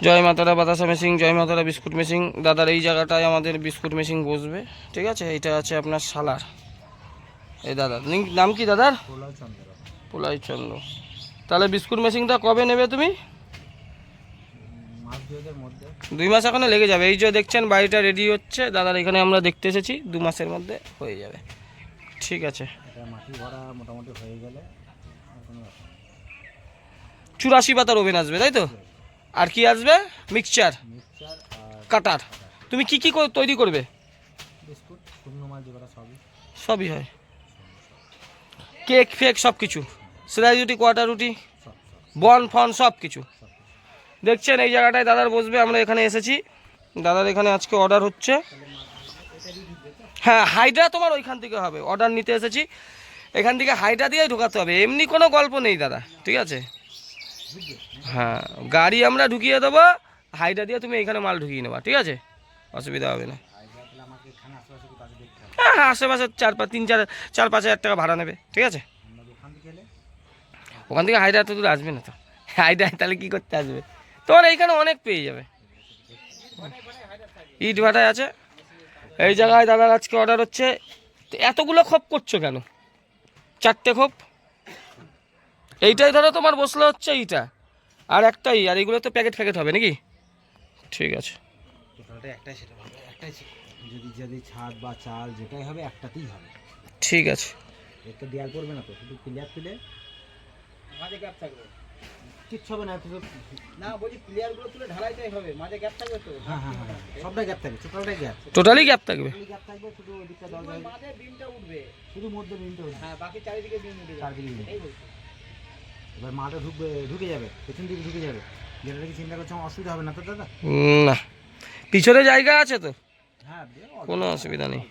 জয় মাতারা বাতাসা মেশিন, জয় মাতারা বিস্কুট মেশিন। দাদার এই জায়গাটায় আমাদের বিস্কুট মেশিন বসবে, ঠিক আছে। এইটা আছে আপনার সালার। এই দাদার নাম কি দাদার? পোলাই চন্দ্র। তাহলে বিস্কুট মেশিনটা কবে নেবে তুমি? 2 মাস এখনো লেগে যাবে। এই যে দেখছেন বাড়িটা রেডি হচ্ছে দাদার, এখানে আমরা দেখতে এসেছি, 2 মাসের মধ্যে হয়ে যাবে, ঠিক আছে। মাটি ভরা মোটামুটি হয়ে গেলে 84 পাতার ওভেন আসবে, তাই তো? আর কি আসবে? মিক্সচার কাটার। তুমি কি কি তৈরি করবে? বিস্কুট, শুকনো মাল যেগুলো সবই হয়, কেক ফেক সব কিছু, সেলাই রুটি, কোয়াটার রুটি, বন ফন সব কিছু। দেখছেন এই জায়গাটায় দাদার বসবে, আমরা এখানে এসেছি। দাদার এখানে আজকে অর্ডার হচ্ছে। হ্যাঁ, হাইড্রা তোমার ওইখান থেকে হবে, অর্ডার নিতে এসেছি। এখান থেকে হাইড্রা দিয়েই ঢোকাতে হবে, এমনি কোনো গল্প নেই দাদা, ঠিক আছে। হ্যাঁ, গাড়ি আমরা ঢুকিয়ে দেবো, হাইড্রা দিয়ে তুমি এখানে মাল ঢুকিয়ে নেবা, ঠিক আছে, অসুবিধা হবে না। হ্যাঁ হ্যাঁ, আশেপাশে 4-5 হাজার টাকা ভাড়া নেবে, ঠিক আছে। ওখান থেকে হাইড্রা তো দূর আসবে না তো, হাইড্রা তাহলে কী করতে আসবে? তোমার এইখানে অনেক পেয়ে যাবে, ইট ভাটায় আছে। এই জায়গায় দাদার আজকে অর্ডার হচ্ছে। এতগুলো খোপ করছো কেন? 4টে খোপ, এইটাই ধরো তোমার বসলে হচ্ছে এইটা, আর একটাই, আর এইগুলো তো প্যাকেট ফ্যাকেট হবে নাকি? ঠিক আছে, একটাই, সেটা হবে একটাই। যদি ছাদ বা চাল যেটাই হবে একটাতেই হবে, ঠিক আছে। একটা দেয়াল করবে না তো, শুধু প্লেয়ার তুলে মাঝে গ্যাপ থাকবে, কিচ্ছু হবে না। না বলছি প্লেয়ারগুলো তুলে ঢালাইটাই হবে, মাঝে গ্যাপ থাকবে তো। হ্যাঁ হ্যাঁ হ্যাঁ, সবটাই গ্যাপ থাকবে, টোটালি গ্যাপ থাকবে। গ্যাপ থাকবে, শুধু ওদিকটা দরজা মাঝে বিমটা উঠবে, শুধু মধ্যে বিমটা উঠবে। হ্যাঁ, বাকি চারিদিকে বিম উঠবে, চারিদিকে। এবার মাঠে ঢুকে যাবে, পেছন দিকে ঢুকে যাবে, যেটা কি চিন্তা করছো অসুবিধা হবে না তো দাদা? না, পিছনে জায়গা আছে তো, হ্যাঁ, কোনো অসুবিধা নেই।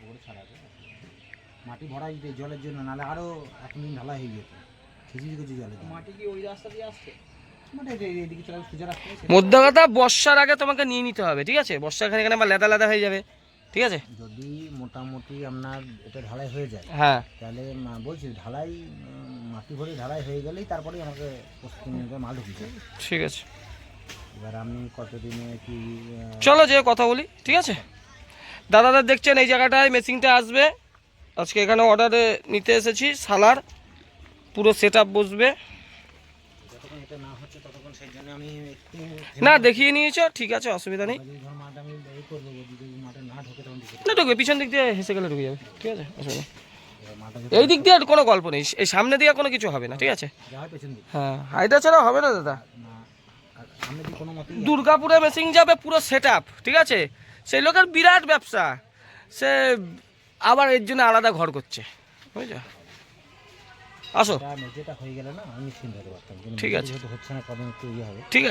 মাটি ভরা যেতে জলের জন্য, নাহলে আরো এতদিন ঢালা হয়ে যেত, খিচিড়ি কিছু জলে। মাটি কি ওই রাস্তা দিয়ে আসছে? এইদিকে চলে সোজা রাস্তা। মধ্যে কথা, বর্ষার আগে তোমাকে নিয়ে নিতে হবে, ঠিক আছে। বর্ষার এখানে আবার লেদা লেদা হয়ে যাবে, ঠিক আছে। যদি মোটামুটি আপনার এটা ঢালাই হয়ে যায়, হ্যাঁ, তাহলে বলছি ঢালাই, মাটি ভরে ঢালাই হয়ে গেলেই তারপরেই আমাকে প্রস্তুতি নিতে মাল ঢুকিয়েছে, ঠিক আছে। এবার আপনি কতদিনে কি? চলো যে কথা বলি, ঠিক আছে। দাদাদের দেখছেন এই জায়গাটায় মেশিনটা আসবে আজকে, এখানে অর্ডারে নিতে এসেছি। সালার পুরো সেট আপ বসবে। যতক্ষণ এটা না হচ্ছে ততক্ষণ সেই জন্য আমি না, দেখিয়ে নিয়েছো, ঠিক আছে, অসুবিধা নেই। মাঠে আমি এই করবো, যদি মাঠে না ঢোকে তখন না ঢুকবে, পিছন দিক দিয়ে হেসে গেলে ঢুকে যাবে, ঠিক আছে, অসুবিধা নেই। এই দিক দিয়ে আর কোনো গল্প নেই, এই সামনে দিয়ে কোনো কিছু হবে না, ঠিক আছে। হ্যাঁ, হাইড্রা ছাড়া হবে না দাদা। দুর্গাপুরে মেশিন যাবে পুরো সেট আপ, ঠিক আছে। সেই লোকের বিরাট ব্যবসা, সে আবার এর জন্য আলাদা ঘর করছে, বুঝছো। আসো, যেটা হয়ে গেলে না আমি চিন্তা করতে পারতাম, ঠিক আছে, হচ্ছে না, কদিন একটু ইয়ে হবে, ঠিক আছে।